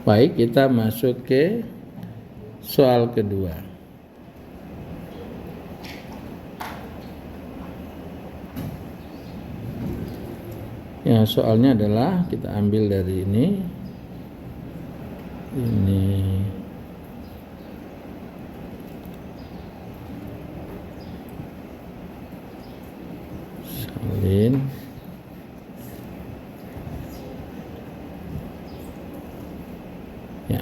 Baik, kita masuk ke soal kedua. Ya, soalnya adalah kita ambil dari ini salin ya,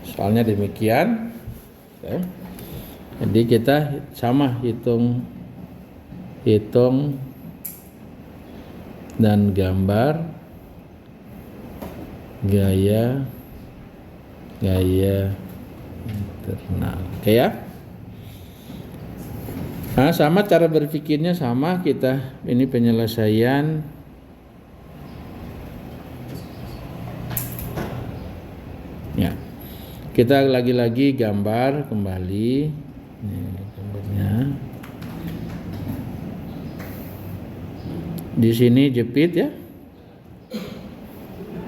soalnya demikian. Oke. Jadi kita sama hitung dan gambar gaya internal. Oke ya. Nah, sama cara berpikirnya sama, kita ini penyelesaian ya. Kita lagi-lagi gambar kembali. Ini gambarnya. Di sini jepit ya.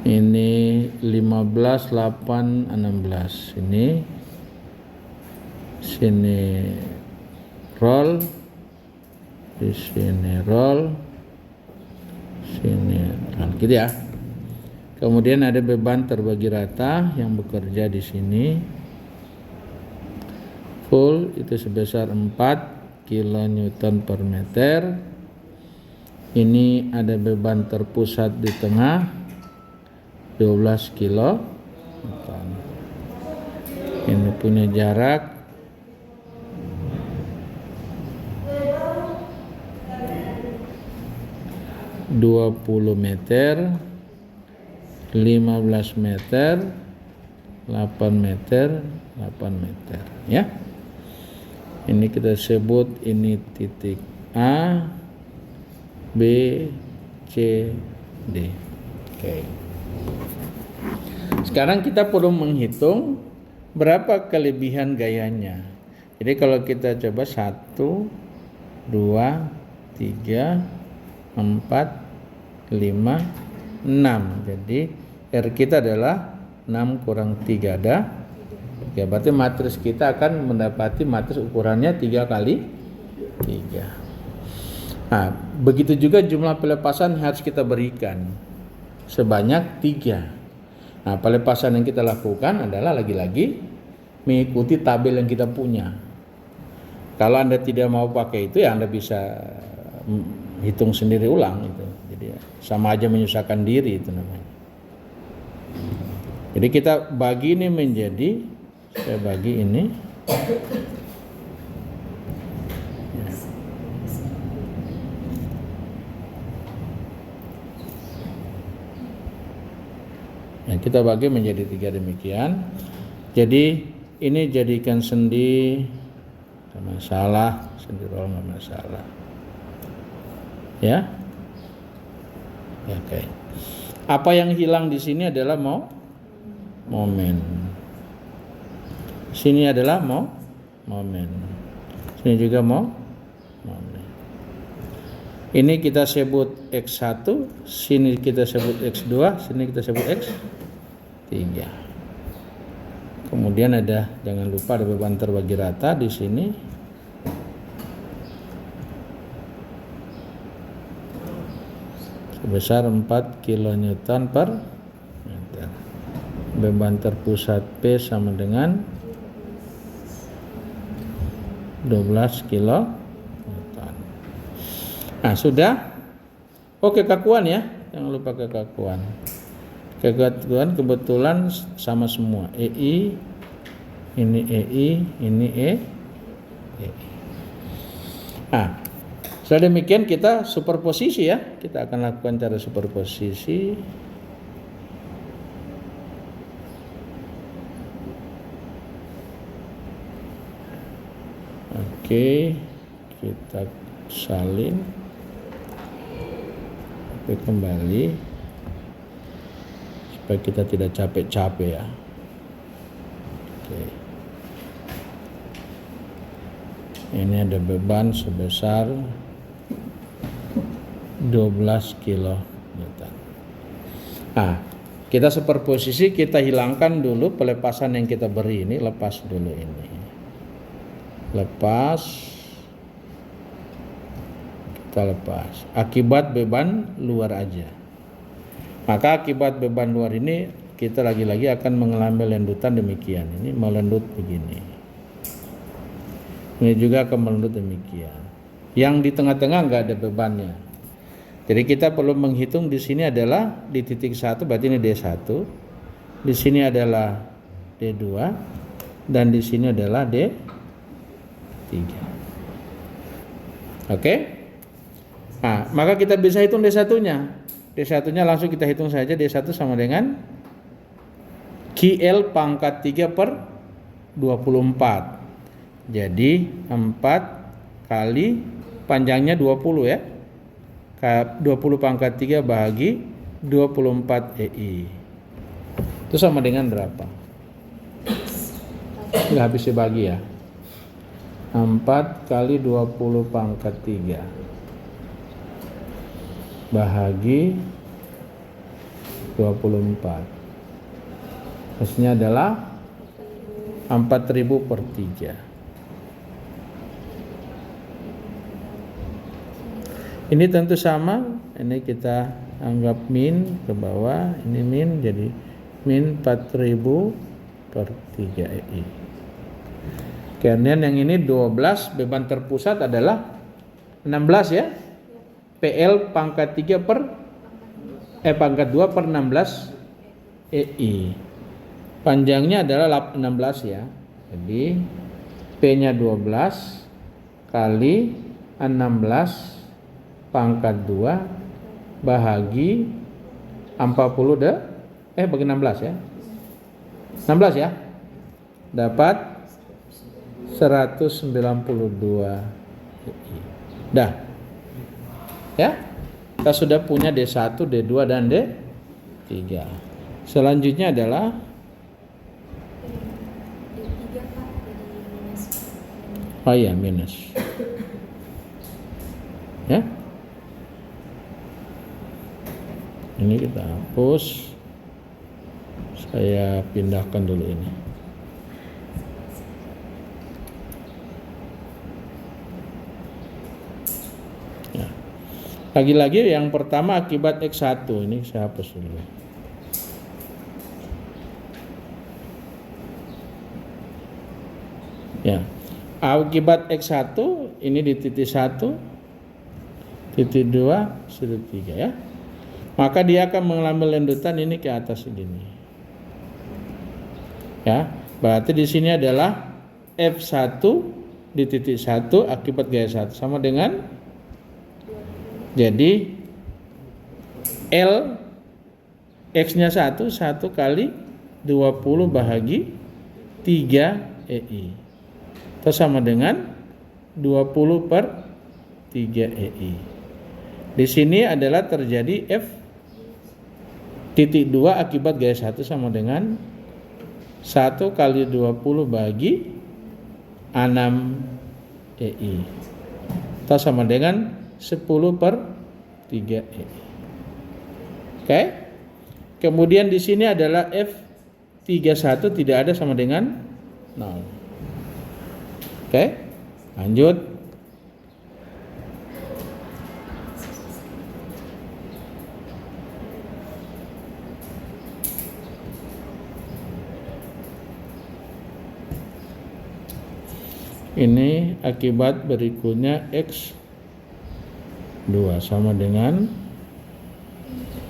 Ini 15, 8, 16. Sini roll. Di sini roll. Sini roll gitu ya. Kemudian ada beban terbagi rata yang bekerja di sini. Full itu sebesar 4 kN per meter. Ini ada beban terpusat di tengah 12 kilo. Ini punya jarak 20 meter, 15 meter, 8 meter, 8 meter ya. Ini kita sebut ini titik A, B, C, D. Oke. Sekarang kita perlu menghitung berapa kelebihan gayanya. Jadi kalau kita coba 1, 2, 3, 4, 5, 6. Jadi R kita adalah 6 kurang 3 ada. Ya, berarti matriks kita akan mendapati matriks ukurannya 3 kali 3. Nah, begitu juga jumlah pelepasan harus kita berikan sebanyak 3. Nah, pelepasan yang kita lakukan adalah lagi-lagi mengikuti tabel yang kita punya. Kalau Anda tidak mau pakai itu ya Anda bisa hitung sendiri ulang itu. Jadi sama aja menyusahkan diri itu namanya. Jadi kita bagi ini menjadi, saya bagi ini ya, kita bagi menjadi 3 demikian. Jadi ini jadikan sendi, tidak masalah, sendi roll tidak masalah ya. Ya, oke. Apa yang hilang di sini adalah momen. Sini adalah momen. Sini juga momen. Ini kita sebut X1, sini kita sebut X2, sini kita sebut X3. Kemudian ada, jangan lupa ada beban terbagi rata di sini. Sebesar 4 kN per meter. Beban terpusat P sama dengan 12 kN. Nah, sudah. Oke, kakuan ya. Jangan lupa kekakuan. Kekakuan kebetulan sama semua. EI, ini EI, ini EI. Nah, setelah demikian kita superposisi ya. Kita akan lakukan cara superposisi. Oke, kita salin. Oke, kembali supaya kita tidak capek-capek ya. Oke. Ini ada beban sebesar 12 kN. Nah, Kita superposisi, kita hilangkan dulu pelepasan yang kita beri ini, lepas dulu ini. Lepas, kita lepas. Akibat beban luar aja. Maka akibat beban luar ini kita lagi-lagi akan mengalami lendutan demikian. Ini melendut begini. Ini juga akan melendut demikian. Yang di tengah-tengah nggak ada bebannya. Jadi kita perlu menghitung di sini adalah di titik 1, berarti ini D1. Di sini adalah D2 dan di sini adalah D3. Oke? Nah, maka kita bisa hitung D1-nya. D1-nya langsung kita hitung saja. D1 sama dengan QL pangkat 3 per 24. Jadi 4 kali panjangnya 20 ya. 20 pangkat 3 bahagi 24 EI. Itu sama dengan berapa? Nggak habis dibagi ya. 4 kali 20 pangkat 3 bahagi 24. Hasilnya adalah 4000 per 3. Ini tentu sama, ini kita anggap min ke bawah, ini min jadi min 4000 per 3 EI. Kemudian yang ini 12, beban terpusat adalah 16 ya. PL pangkat 3 per pangkat 2 per 16 EI. Panjangnya adalah 16 ya. Jadi P-nya 12 kali 16 pangkat 2 bahagi 40 bagi 16 ya. 16 ya. Dapat 192 EI. Dah. Ya. Kita sudah punya D1, D2 dan D3. Selanjutnya adalah minus. Ya. Ini kita hapus. Saya pindahkan dulu ini. Ya. Lagi-lagi yang pertama akibat X1. Ini saya hapus dulu. Ya. Akibat X1 ini di titik 1, titik 2, sudut 3 ya. Maka dia akan mengalami lendutan ini ke atas begini. Ya, berarti di sini adalah F1 di titik 1 akibat gaya 1 sama dengan, jadi L X-nya 1 kali 20 bahagi 3 EI. Itu sama dengan 20 per 3 EI. Di sini adalah terjadi F titik 2 akibat gaya 1 sama dengan 1 kali 20 bagi 6 EI. Itu sama dengan 10 per 3 EI. Oke. Kemudian di sini adalah F31 tidak ada sama dengan 0. Oke. Lanjut. Ini akibat berikutnya X2 sama dengan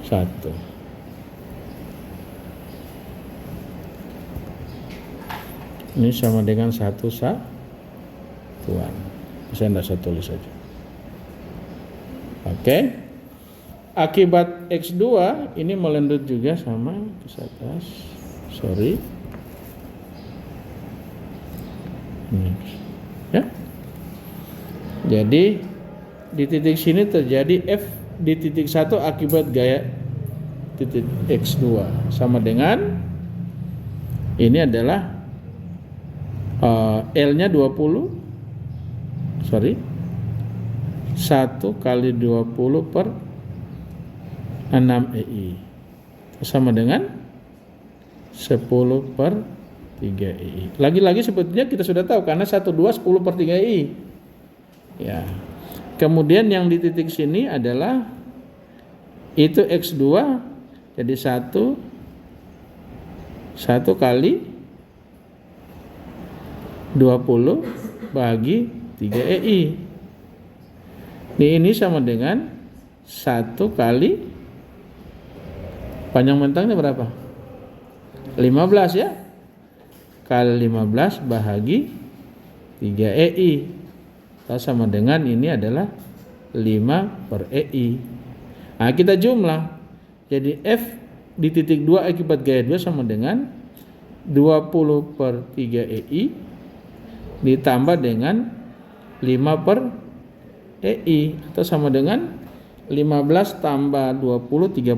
1. Ini sama dengan 1 satuan. Saya tidak saya tulis saja. Oke. Akibat X2 ini melendut juga sama ke atas. Sorry. Ini. Ya. Jadi di titik sini terjadi F di titik 1 akibat gaya titik X2 sama dengan ini adalah L-nya 20. 1 kali 20 per 6 EI. sama dengan 10 per 3i. Lagi-lagi sebetulnya kita sudah tahu karena 12 10 per 3i. Ya. Kemudian yang di titik sini adalah itu X2, jadi 1 kali 20 bagi 3i. Ini sama dengan 1 kali panjang bentangnya berapa? 15 ya. Kali 15 bahagi 3ei. Sama dengan ini adalah 5 per ei. Nah, kita jumlah. Jadi F di titik 2 akibat gaya 2 sama dengan 20 per 3ei ditambah dengan 5 per ei, atau sama dengan 15 tambah 20 30,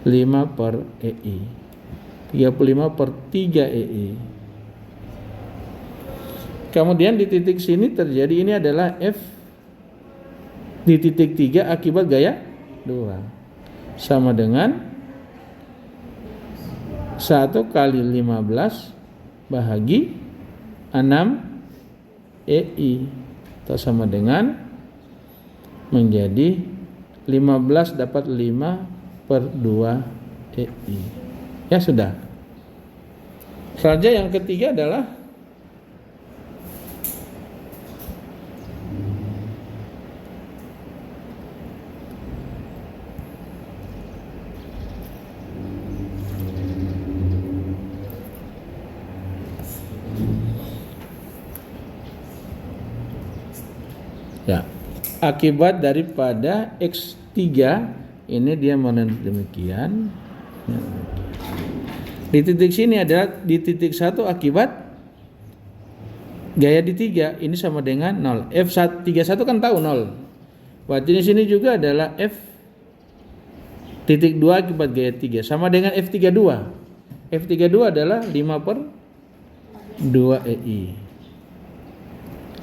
5 per ei, 35 per 3 ei. Kemudian di titik sini terjadi ini adalah F di titik 3 akibat gaya 2 sama dengan 1 kali 15 bahagi 6 ei, atau sama dengan menjadi 15 dapat 5 per 2 ei. Ya sudah. Selanjutnya yang ketiga adalah ya, akibat daripada X3 ini dia menentukan demikian. Di titik sini adalah di titik 1 akibat gaya di 3 ini sama dengan 0. F31 kan tahu 0. Berarti di sini juga adalah F titik 2 akibat gaya 3 sama dengan F32. F32 adalah 5 per 2 ei.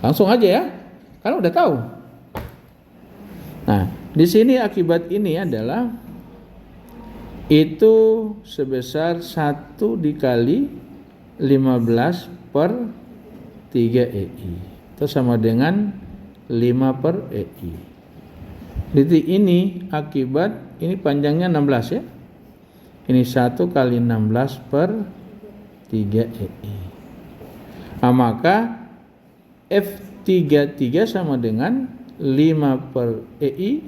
Langsung aja ya. Kan udah tahu. Nah, di sini akibat ini adalah itu sebesar 1 dikali 15 per 3 ei. Itu sama dengan 5 per ei. Titik ini akibat ini panjangnya 16 ya. Ini 1 kali 16 per 3 ei. Nah, maka F33 sama dengan 5 per ei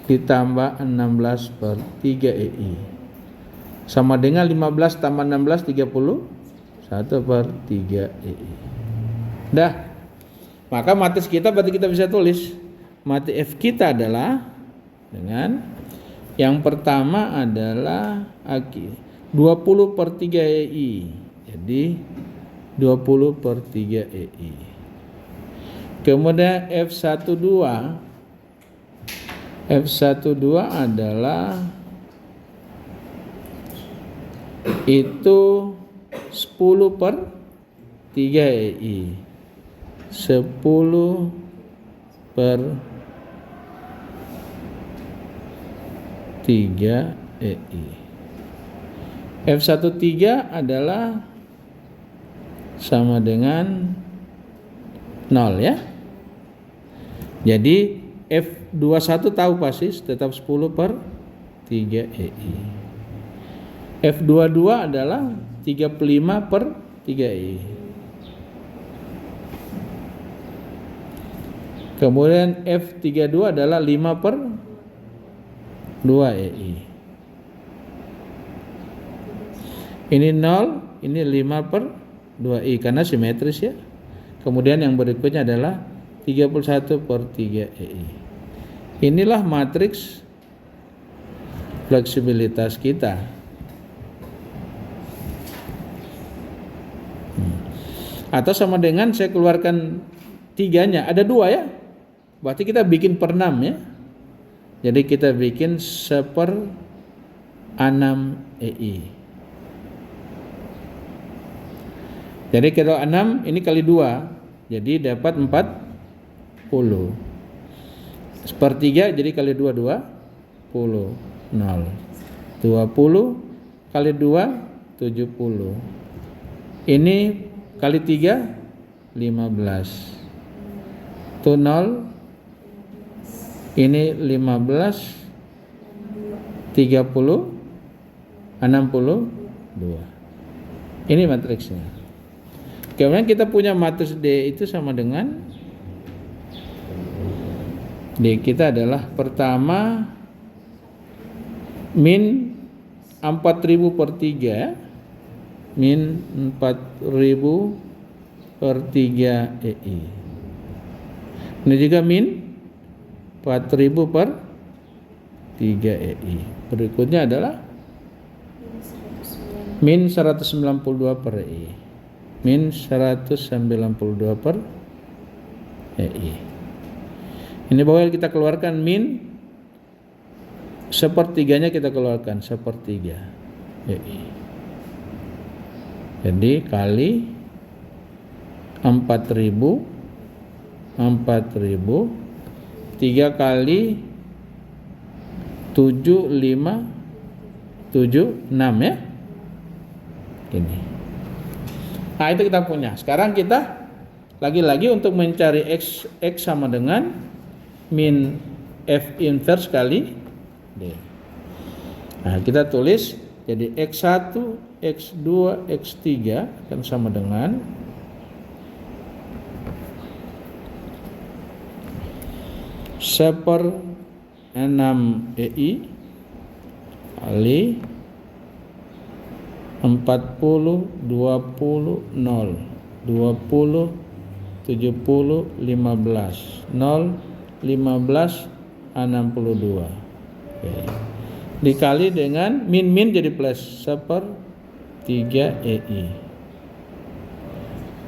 ditambah 16 per 3 ei. Sama dengan 15 tambah 16 30, 1 per 3 ei. Dah. Maka matris kita berarti kita bisa tulis. Matris F kita adalah dengan yang pertama adalah 20 per 3 ei. Jadi 20 per 3 ei. Kemudian F12 adalah itu 10 per 3 ei. 10 per 3 ei. F13 adalah sama dengan 0 ya. Jadi F21 tahu pasti tetap 10 per 3 ei. F22 adalah 35 per 3 ei. Kemudian F32 adalah 5 per 2 ei. Ini 0, ini 5 per 2i karena simetris ya. Kemudian yang berikutnya adalah 31 per 3 ei. Inilah matriks fleksibilitas kita. Atau sama dengan saya keluarkan tiganya, ada 2 ya. Berarti kita bikin per 6 ya. Jadi kita bikin 1/6 ei. Jadi kalau 6 ini kali 2. Jadi dapat 40. 1/3 jadi kali 2 20. 0. 20 kali 2 70. Ini kali 3 15. Itu 0. Ini 15 30 62. Ini matriksnya. Kemudian kita punya matriks D itu sama dengan D kita adalah pertama min 4000 per 3, min 4000 per 3 EI. Ini juga min 4000 per 3 EI. Berikutnya adalah min 192 per EI. Min 192 per EI. Ini bakal kita keluarkan min sepertiganya, kita keluarkan sepertiga EI. Jadi kali 4000 3 kali 7 5 7 6 ya. Ini. Nah, itu kita punya. Sekarang kita lagi-lagi untuk mencari X sama dengan min F inverse kali D. Nah, kita tulis jadi X1, X2, X3 akan sama dengan seper 6 EI kali 40 20 0 20 70 15 0 15 62. Oke. Dikali dengan min jadi plus seper 3 EI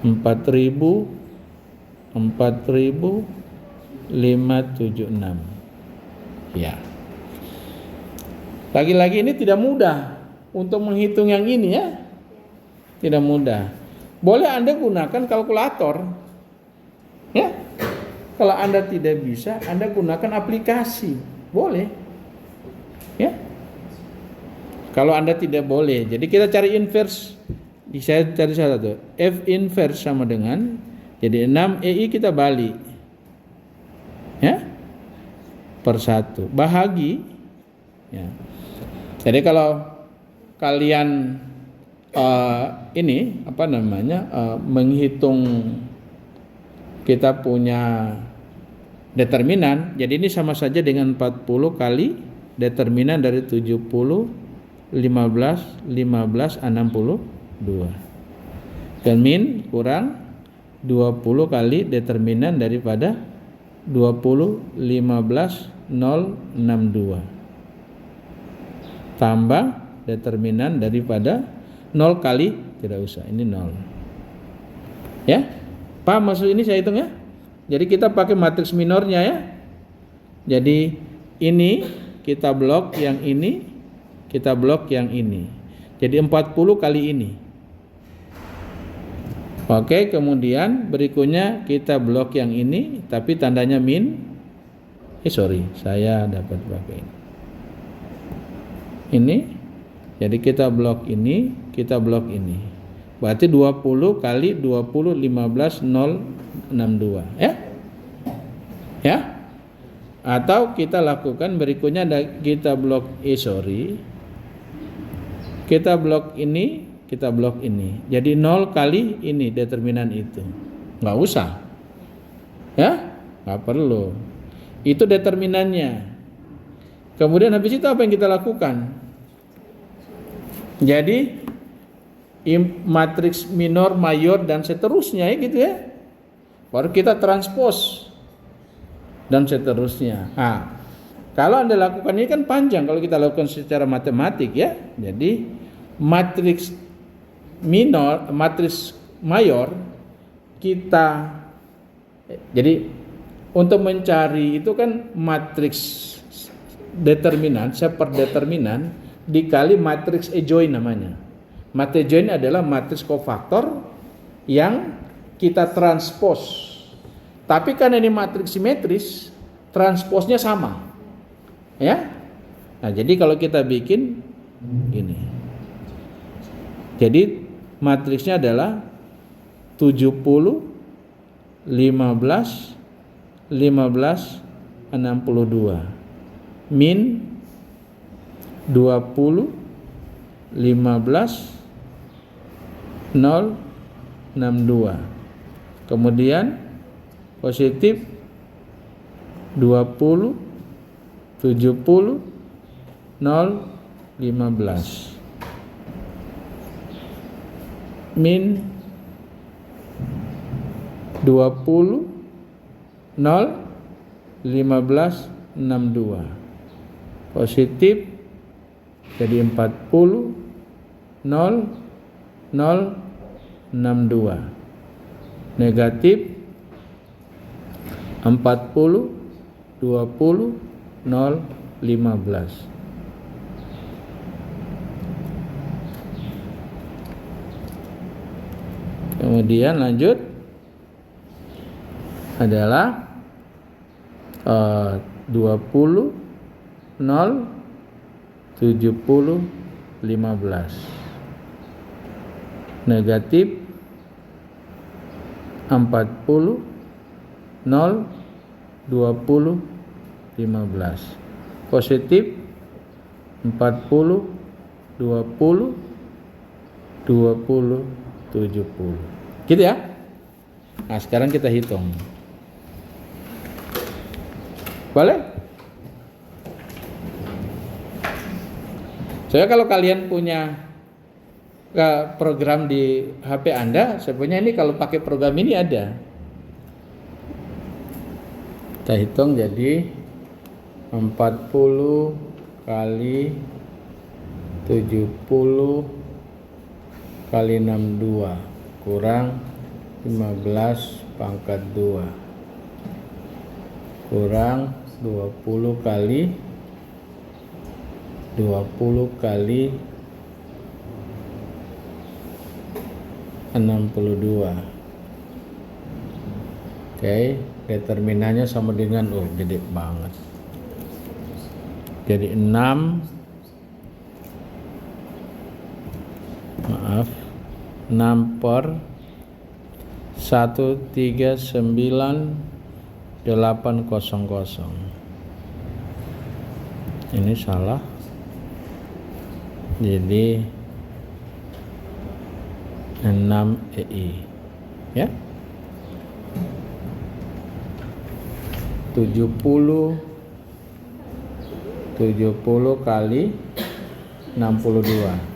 4000 576. Ya. Lagi-lagi ini tidak mudah untuk menghitung yang ini ya. Tidak mudah. Boleh Anda gunakan kalkulator. Ya. Kalau Anda tidak bisa, Anda gunakan aplikasi. Boleh. Ya. Kalau Anda tidak boleh, jadi kita cari inverse. Saya cari satu. F inverse sama dengan, jadi 6 EI kita balik. Ya. Per 1. Bahagi. Ya. Jadi kalau kalian ini apa namanya menghitung, kita punya determinan, jadi ini sama saja dengan 40 kali determinan dari 70 15 15 62, dan min kurang 20 kali determinan daripada 20 15 062 tambah determinan daripada 0 kali, tidak usah, ini 0. Ya, paham maksud ini saya hitung ya? Jadi kita pakai matriks minornya ya. Jadi ini kita blok yang ini, kita blok yang ini. Jadi 40 kali ini. Oke, kemudian berikutnya kita blok yang ini, tapi tandanya min. Saya dapat pakai ini. Ini, jadi kita blok ini, kita blok ini. Berarti 20 kali 20 15 062 ya. Ya. Atau kita lakukan berikutnya, kita blok kita blok ini, kita blok ini. Jadi 0 kali ini determinan itu. Nggak usah. Ya, nggak perlu. Itu determinannya. Kemudian habis itu apa yang kita lakukan? Jadi matriks minor, mayor, dan seterusnya ya gitu ya. Baru kita transpose dan seterusnya. Nah, kalau Anda lakukan ini kan panjang kalau kita lakukan secara matematik ya. Jadi matriks minor, matriks mayor kita, jadi untuk mencari itu kan matriks determinan, seperdeterminan dikali matriks adjoint namanya. Matriks adjoint adalah matriks kofaktor yang kita transpose. Tapi karena ini matriks simetris, transposnya sama. Ya. Nah, jadi kalau kita bikin gini. Jadi matriksnya adalah 70 15 15 62 min 20 15 0 62. Kemudian positif 20 70 0 15 min 20 0 15 62. Positif jadi 40 0 0 62. Negatif 40 20 0 15. Kemudian lanjut adalah 20 0 70 15. Negatif 40 0 20 15. Positif 40 20 20 70. Gitu ya. Nah, sekarang kita hitung. Boleh? Soalnya kalau kalian punya program di HP Anda, sebenarnya ini kalau pakai program ini ada. Kita hitung jadi 40 kali 70 kali 62 kurang 15 pangkat 2 kurang 20 kali 62. Oke, determinannya sama dengan gede banget. Jadi 6 per 139.800. Ini salah. Jadi 6 EI ya. 70 kali 62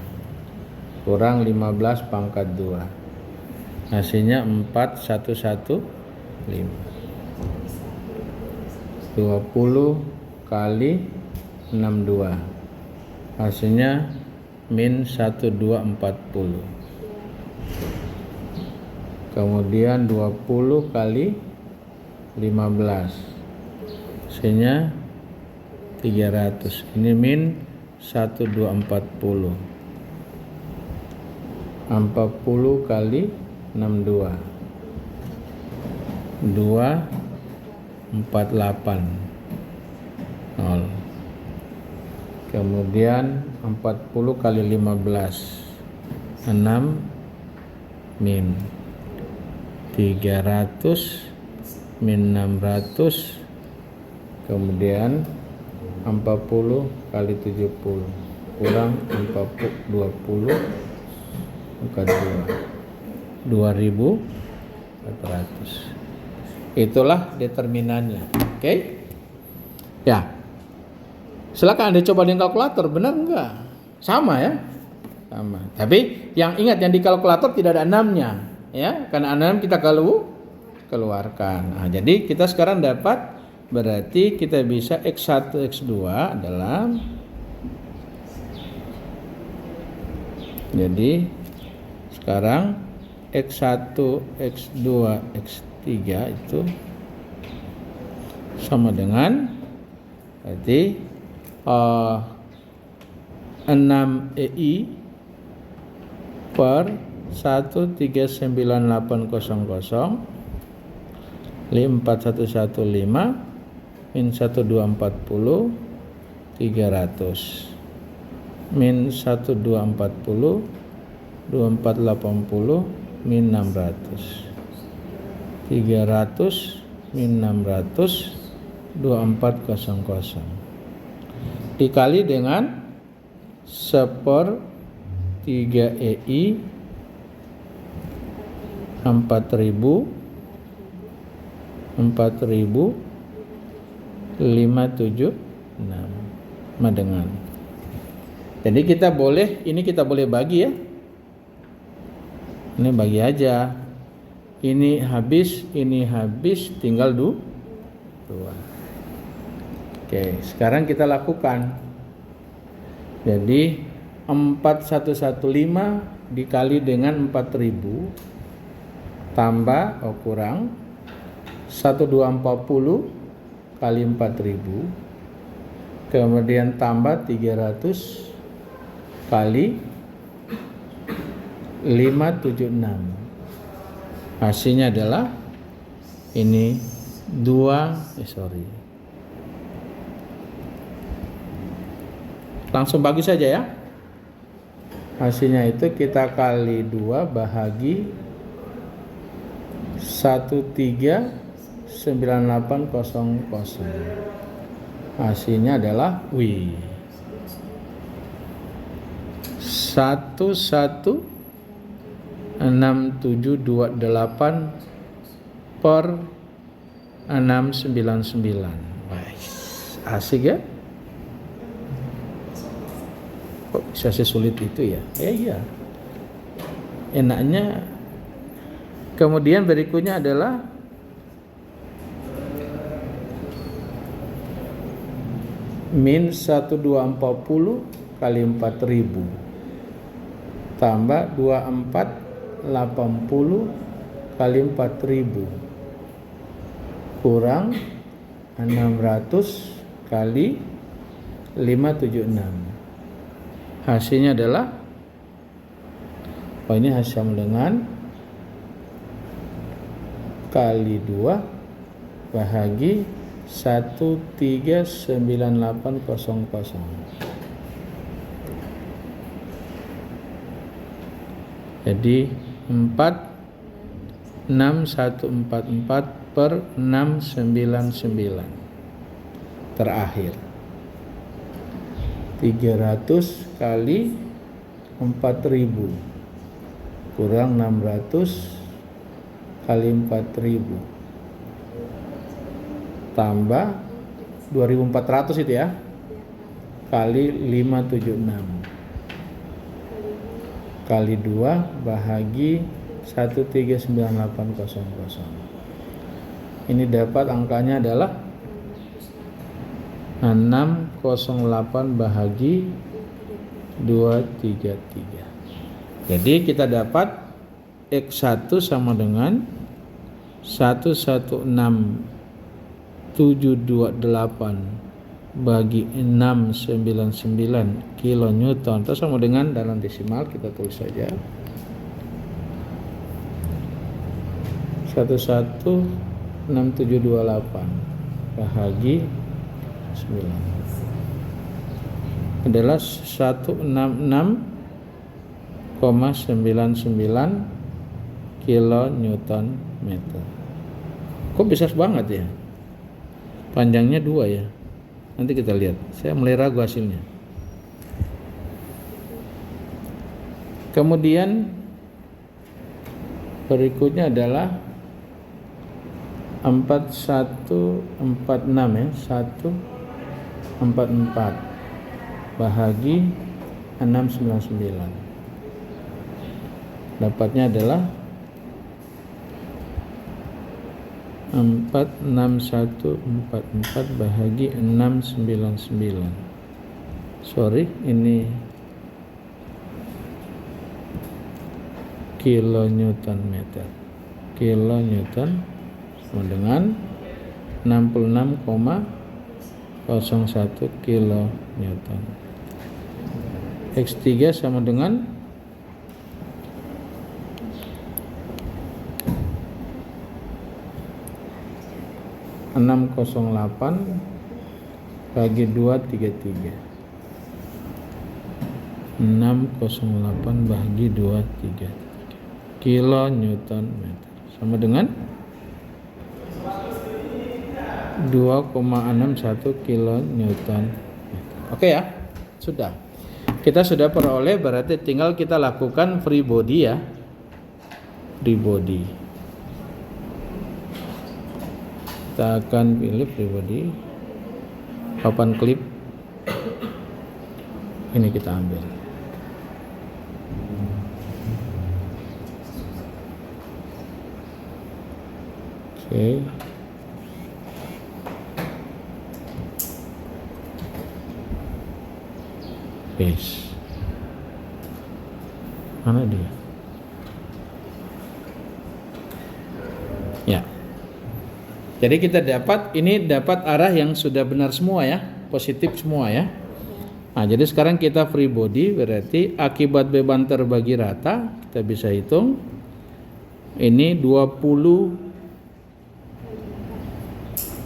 kurang 15 pangkat 2. Hasilnya 4115. 20 kali 62. Hasilnya min 1240. Kemudian 20 kali 15. Hasilnya 300. Ini min 1240. 40 kali 62 248 0. Kemudian 40 kali 15 6 min 300 min 600. Kemudian 40 kali 70 kurang 20 pangkat 2 2400. Itulah determinannya. Oke? Ya. Silakan Anda coba dengan kalkulator, benar enggak? Sama ya? Sama. Tapi yang ingat, yang di kalkulator tidak ada 6-nya, ya. Karena 6 kita keluarkan. Nah, jadi kita sekarang dapat, berarti kita bisa X1 X2 adalah, jadi sekarang X1 X2 X3 itu sama dengan berarti 6 EI per 139.800 4115 min 1240 300 min 1240 2480 min 600 300 min 600 2400 dikali dengan 1/3 EI 4000 576 sama dengan. Jadi kita boleh bagi ya. Ini bagi aja. Ini habis, tinggal 2. Oke, sekarang kita lakukan. Jadi 4115 dikali dengan 4000 tambah kurang 1240 kali 4000, kemudian tambah 300 kali 576. Hasilnya adalah ini langsung bagi saja ya. Hasilnya itu kita kali 2 bahagi 139800. Hasilnya adalah 11628 per 699. Asik ya? Kok bisa sesulit itu ya? Iya. Enaknya. Kemudian berikutnya adalah min 1240 kali 4000 tambah 2480 kali 4000 kurang 600 kali 576. Hasilnya adalah ini hasil dengan kali 2 bahagi 139800. Jadi 46144 per 699. Terakhir 300 kali 4000 kurang 600 kali 4000 tambah 2400 itu ya, kali 576 kali 2 bahagi 139800. Ini dapat angkanya adalah 608 bahagi 233. Jadi kita dapat X1 sama dengan 11628 bagi 699 kilonewton, terus sama dengan dalam desimal kita tulis saja 11628 bahagi 9 adalah 166,99 kilonewton meter. Kok bisa banget ya? Panjangnya 2 ya. Nanti kita lihat. Saya mulai ragu hasilnya. Kemudian berikutnya adalah 4146 ya, 144 bahagi 699. Dapatnya adalah 46144 bahagi 699. Sorry, ini kilonewton meter. Kilonewton sama dengan 66,01 kilonewton. X3 sama dengan 608 bagi 233. 608 bagi 233 kilo Newton meter sama dengan 2,61 kilo Newton meter. Oke ya, sudah. Kita sudah peroleh, berarti tinggal kita lakukan free body ya. Free body. Kita akan pilih free body. Papan klip. Ini kita ambil. Oke. Paste. Mana dia? Ya. Jadi kita dapat arah yang sudah benar semua ya, positif semua ya. Nah, jadi sekarang kita free body, berarti akibat beban terbagi rata kita bisa hitung. Ini 20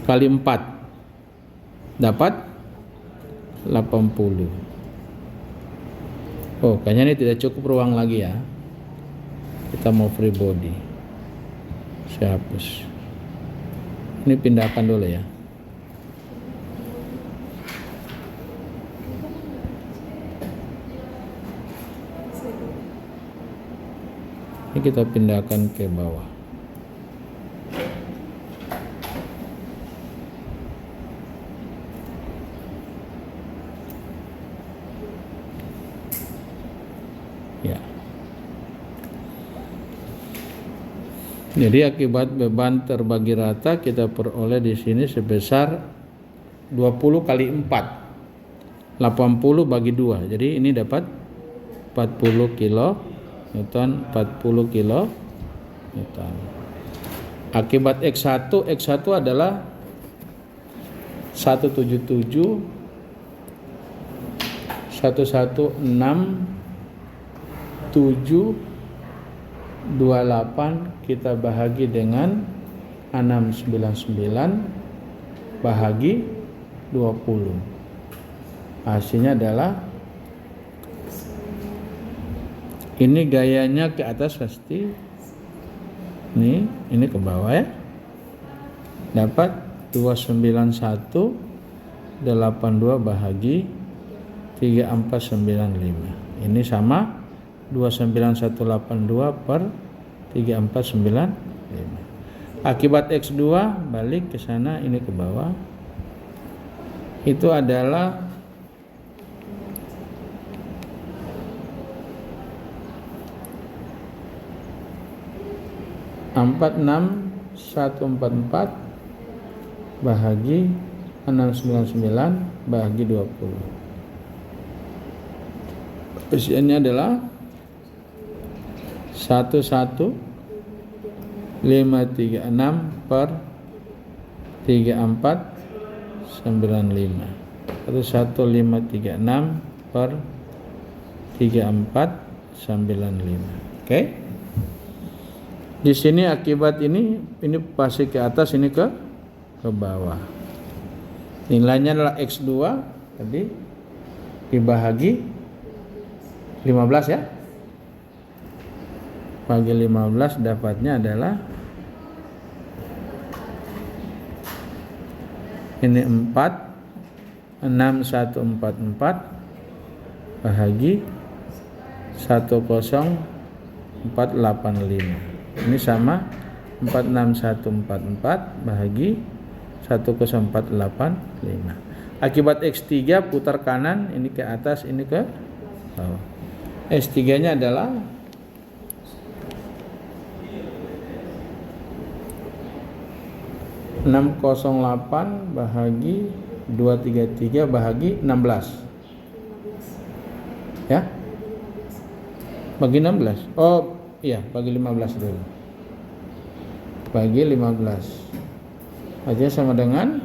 kali 4 dapat 80. Oh, kayaknya ini tidak cukup ruang lagi ya. Kita mau free body. Saya hapus. Ini pindahkan dulu ya. Ini kita pindahkan ke bawah. Ya. Jadi akibat beban terbagi rata kita peroleh di sini sebesar 20 kali 4. 80 bagi 2. Jadi ini dapat 40 kilo Newton, 40 kilo Newton. Akibat X1 adalah 177 116728 kita bahagi dengan 699 bahagi 20. Hasilnya adalah ini gayanya ke atas pasti. Ini ke bawah ya. Dapat 29182 bahagi 3495. Ini sama 29182 per 3495. Akibat X2 balik ke sana, ini ke bawah. Itu adalah 46144 bahagi 699 bahagi 20. Isiannya adalah 11536 per 3495. 11536 per 3495. Oke. Di sini akibat ini pasti ke atas, ini ke bawah. Nilainya adalah X2 tadi dibahagi 15 ya. Bagi 15 dapatnya adalah ini 46144 bahagi 10485. Ini sama 46144 bahagi 10485. Akibat X3 putar kanan, ini ke atas, ini ke bawah. S3 nya adalah 608 bahagi 233 bahagi 16. Ya? Bagi 16. Oh, iya, bagi 15 dulu. Bagi 15. Aja sama dengan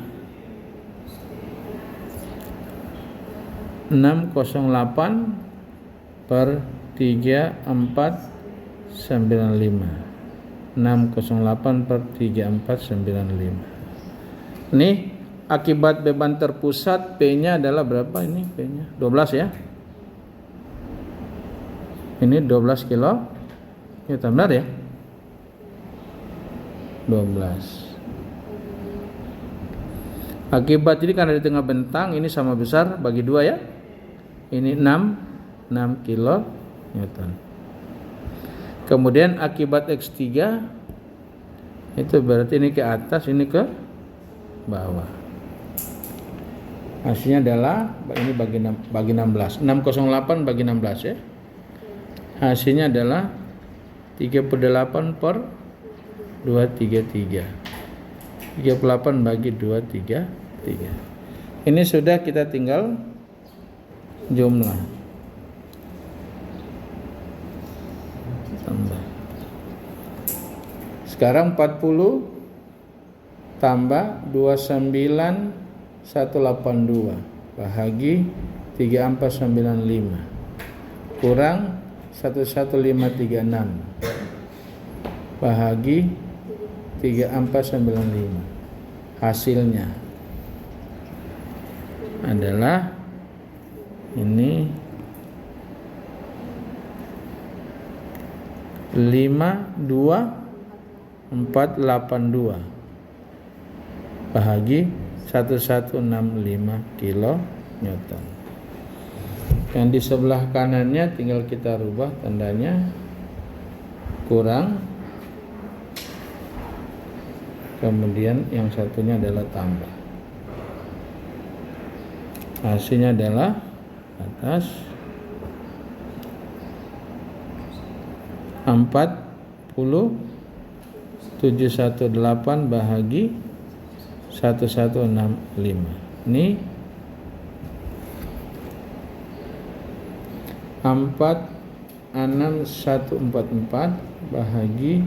608 per 3495. 608 per 3495. Ini akibat beban terpusat P-nya adalah berapa ini? P-nya 12 ya. Ini 12 kilo Newton, benar ya? 12. Akibat ini karena di tengah bentang, ini sama besar bagi 2 ya. Ini 6 kilo Newton. Kemudian akibat X3 itu berarti ini ke atas, ini ke bawah. Hasilnya adalah ini bagi 16. 608 bagi 16 ya. Hasilnya adalah 38 per 233. 38 bagi 233. Ini sudah, kita tinggal jumlah. Tambah. Sekarang 40 tambah 29182 bahagi 3495 kurang 11536 bahagi 3495. Hasilnya adalah ini 52482 bahagi 1165 kilo Newton. Yang di sebelah kanannya tinggal kita rubah tandanya, kurang, kemudian yang satunya adalah tambah. Hasilnya adalah atas 40718 bahagi 1165. Ini 46144 bahagi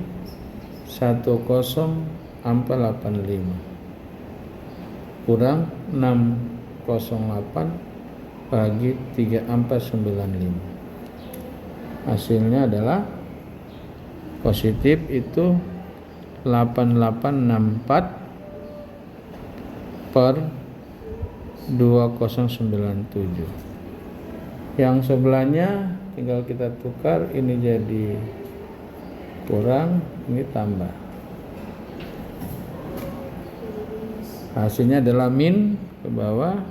10485 kurang 608 bagi 3495. Hasilnya adalah positif itu 8864 per 2097. Yang sebelahnya tinggal kita tukar, ini jadi kurang, ini tambah. Hasilnya adalah min ke bawah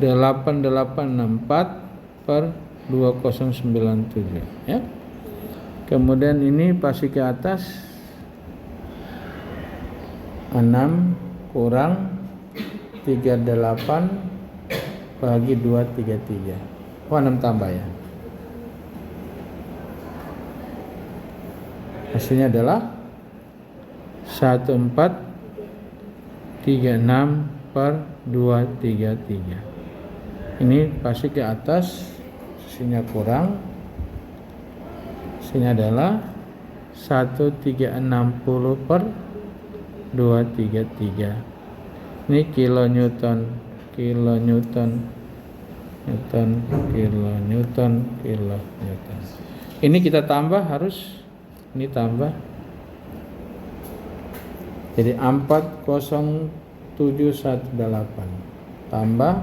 8864 per 2097 ya. Kemudian ini pasti ke atas 6 kurang 38 bagi 233. Oh, 6 tambah ya. Hasilnya adalah 1436 per 233. Ini pasti ke atas, hasilnya kurang. Hasilnya adalah 1360 per 233. Ini kilo Newton. Ini kita tambah, harus ini tambah. Jadi 40718 tambah,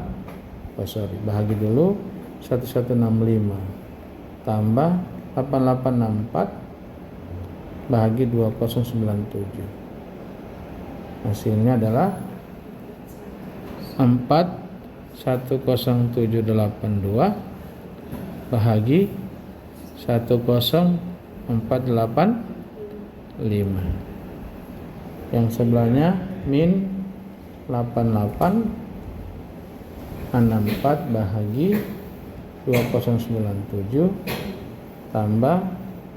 bahagi dulu 1165 tambah 8864 bahagi 2097. Hasilnya adalah 410782 bahagi 10485. Yang sebelahnya min 8864 bahagi 2097 tambah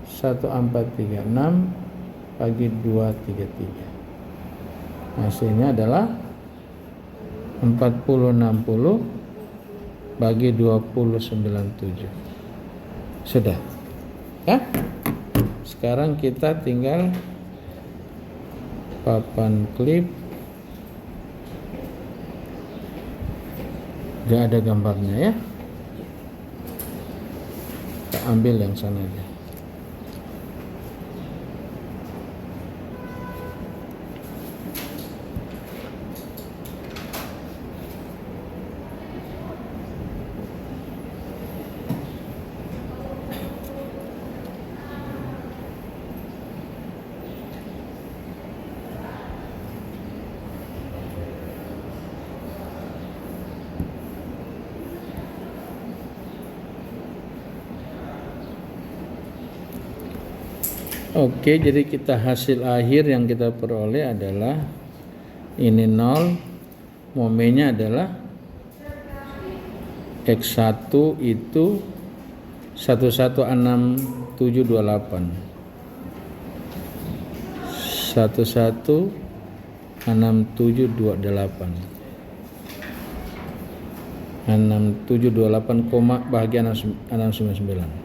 1436 bagi 233. Hasilnya adalah 4060 bagi 2097. Sudah ya. Sekarang kita tinggal papan klip, gak ada gambarnya ya, kita ambil yang sana aja. Oke, jadi kita hasil akhir yang kita peroleh adalah ini 0, momennya adalah X1 itu 116728. 116728. 6728, bahagia 699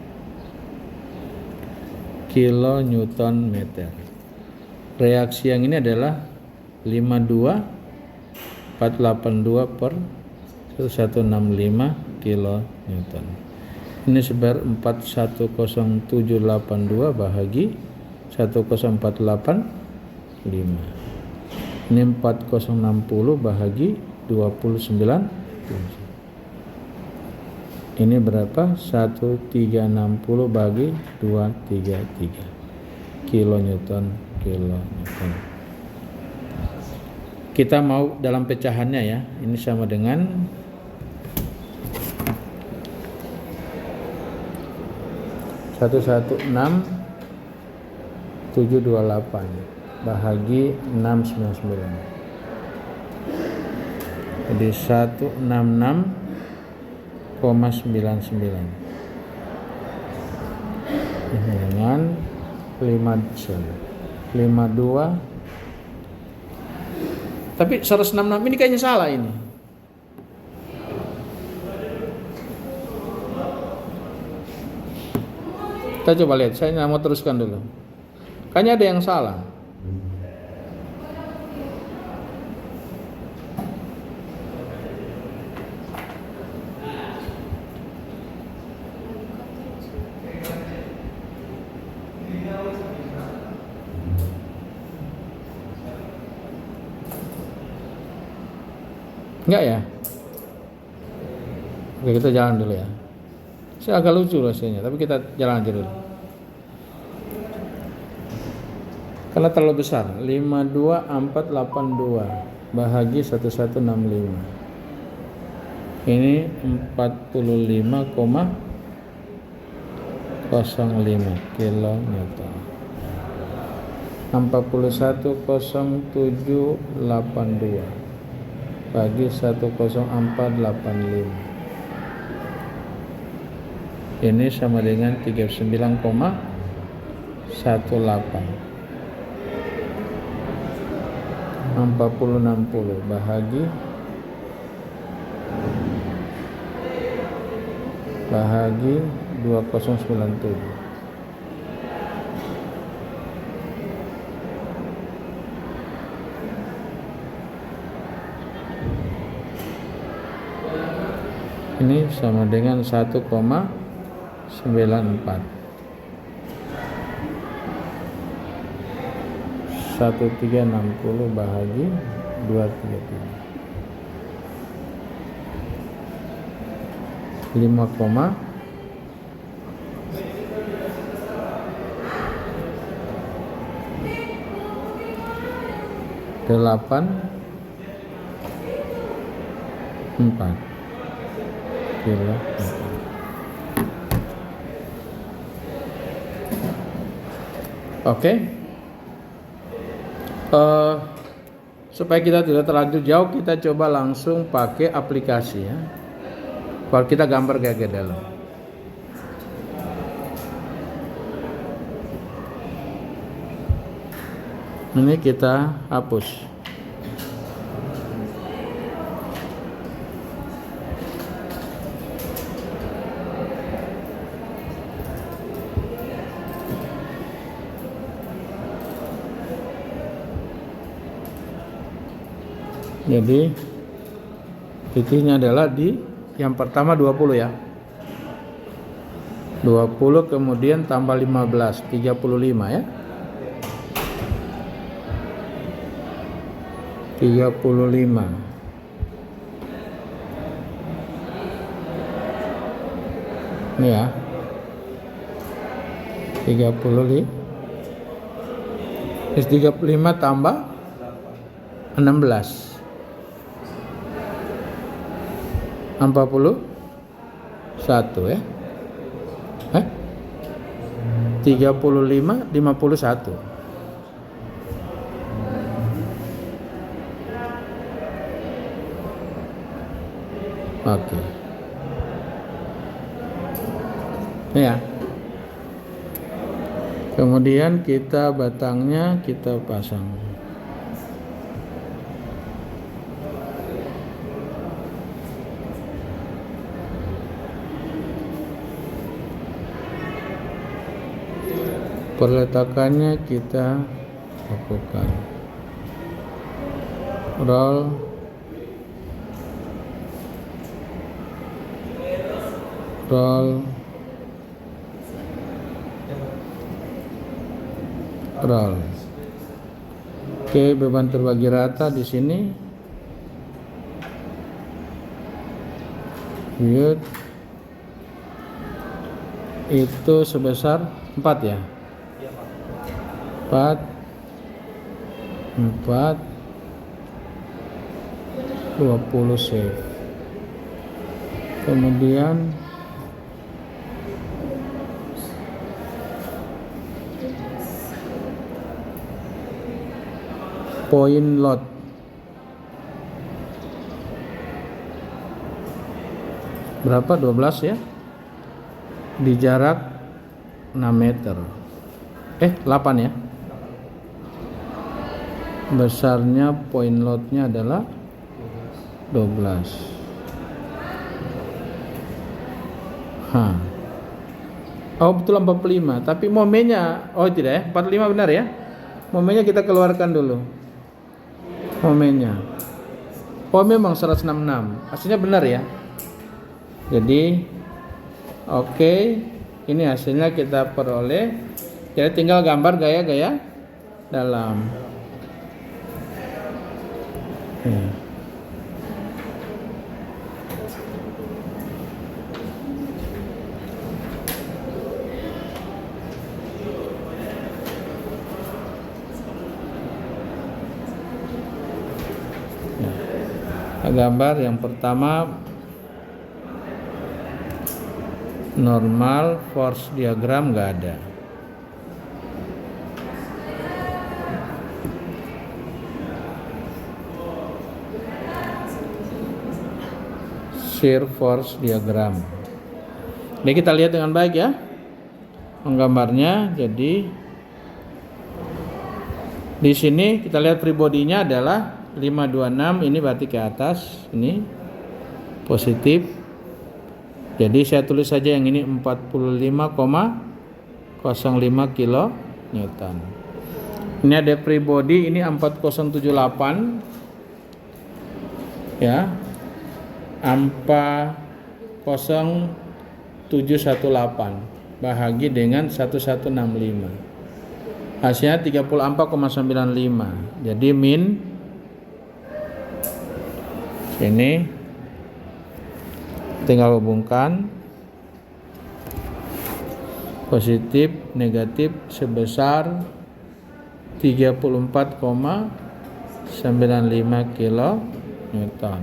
kilo Newton meter. Reaksi yang ini adalah 52482 per 1165 kilo Newton. Ini sebar 410782 bahagi 10485. Ini 4060 bahagi 29. Ini berapa? 1360 bagi 233 kilo Newton. Kita mau dalam pecahannya ya. Ini sama dengan 116728 bahagi 699. Jadi 166,99 dengan 52. Tapi 166 ini kayaknya salah ini. Kita coba lihat, saya mau teruskan dulu. Kayaknya ada yang salah. Enggak ya? Oke, kita jalan dulu ya. Saya agak lucu rasanya, tapi kita jalan aja dulu. Karena terlalu besar. 52482 bahagi 1165. Ini 45,05 kilo Newton. 410782 bagi 10485. Ini sama dengan 39,18. 4060 bahagi 2097. Ini sama dengan 1,94. 1360 bahagi 233. 5,84 kilo. Oke. Supaya kita tidak terlanjur jauh, kita coba langsung pakai aplikasi ya. Kalau kita gambar kayak dalam. Ini kita hapus. Jadi titiknya adalah di yang pertama 20 ya. 20 kemudian tambah 15, 35 ya. 35. Ini ya. 35. Terus 35 tambah 16. 41 ya. 35, 51. Oke. Ya. Kemudian kita batangnya kita pasang. Perletakannya kita lakukan roll, roll, roll. Oke, beban terbagi rata di sini. Lihat itu sebesar 4 ya. 4 20 save. Kemudian point load berapa? 12 ya, di jarak 6 meter 8 ya. Besarnya point loadnya adalah 12. Oh betul 45, tapi momennya tidak ya, 45 benar ya. Momennya kita keluarkan dulu. Momennya. Memang 166. Hasilnya benar ya. Jadi oke, ini hasilnya kita peroleh. Jadi tinggal gambar gaya-gaya dalam. Gambar yang pertama normal, force diagram nggak ada. Shear force diagram. Ini kita lihat dengan baik ya menggambarnya. Jadi di sini kita lihat free body-nya adalah 526, ini berarti ke atas, ini positif. Jadi saya tulis saja yang ini 45,05 kilo Newton. Ini ada free body, ini 4078 ya, 400718 bahagi dengan 1165, hasilnya 34,95. Jadi min ini tinggal hubungkan positif negatif sebesar 34,95 kilo Newton.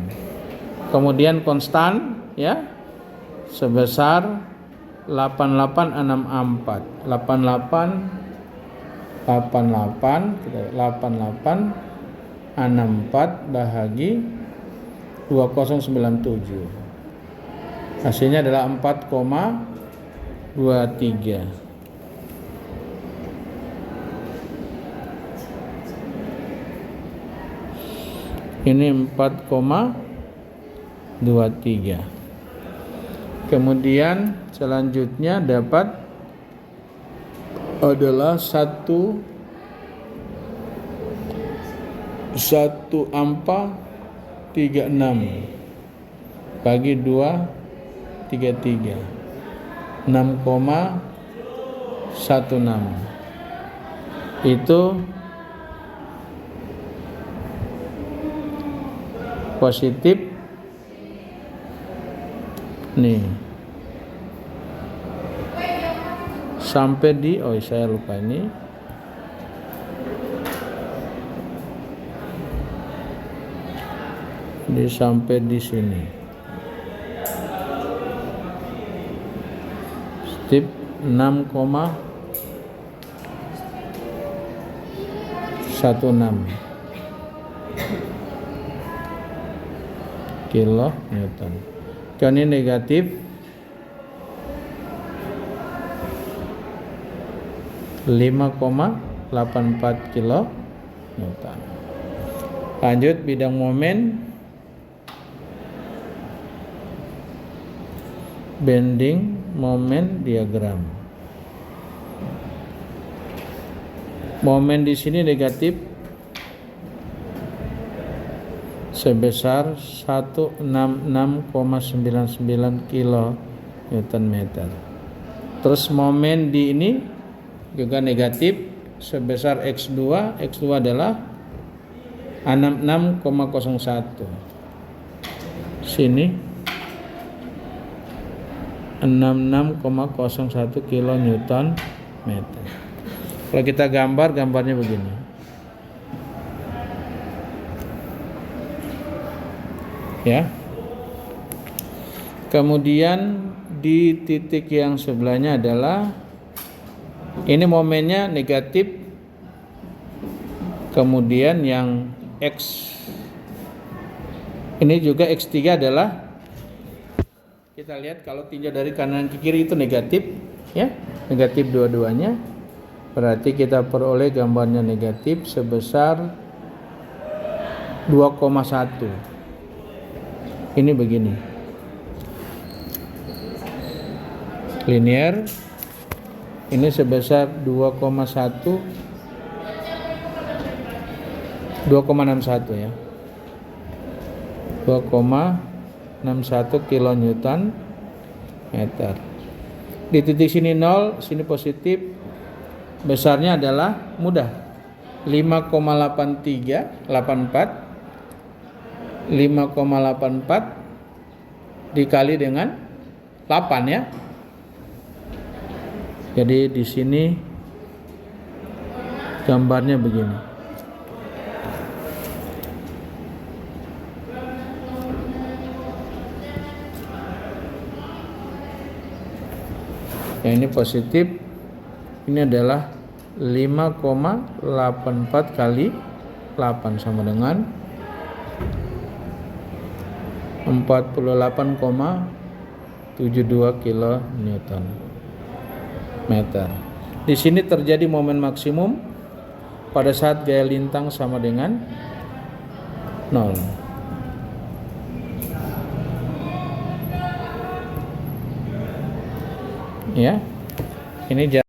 Kemudian konstan ya sebesar 8864 8864 bahagi 2097, hasilnya adalah 4,23. Ini 4,23. Kemudian selanjutnya dapat adalah 1 ampa 36 bagi 233, 6,16. Itu positif nih sampai di saya lupa ini sampai di sini tip 6,16 kilo Newton. Ini negatif 5,84 kilo Newton. Lanjut bidang momen, bending momen diagram. Momen di sini negatif sebesar 166,99 kilo Newton meter. Terus momen di ini juga negatif sebesar X2 adalah 66,01. Sini 66,01 kilo Newton meter. Kalau kita gambarnya begini. Ya. Kemudian di titik yang sebelahnya adalah ini momennya negatif. Kemudian yang X ini juga X3 adalah, kita lihat kalau tinjau dari kanan ke kiri itu negatif, ya, negatif dua-duanya. Berarti kita peroleh gambarnya negatif sebesar 2,1. Ini begini. Linear. Ini sebesar 2,61 ya. 2,61 kilo Newton meter. Di titik sini 0, sini positif. Besarnya adalah mudah. 5,84 dikali dengan 8 ya. Jadi di sini gambarnya begini. Yang ini positif. Ini adalah 5,84 kali 8 sama dengan 48,72 kilo Newton meter. Di sini terjadi momen maksimum pada saat gaya lintang sama dengan 0. Ya. Ini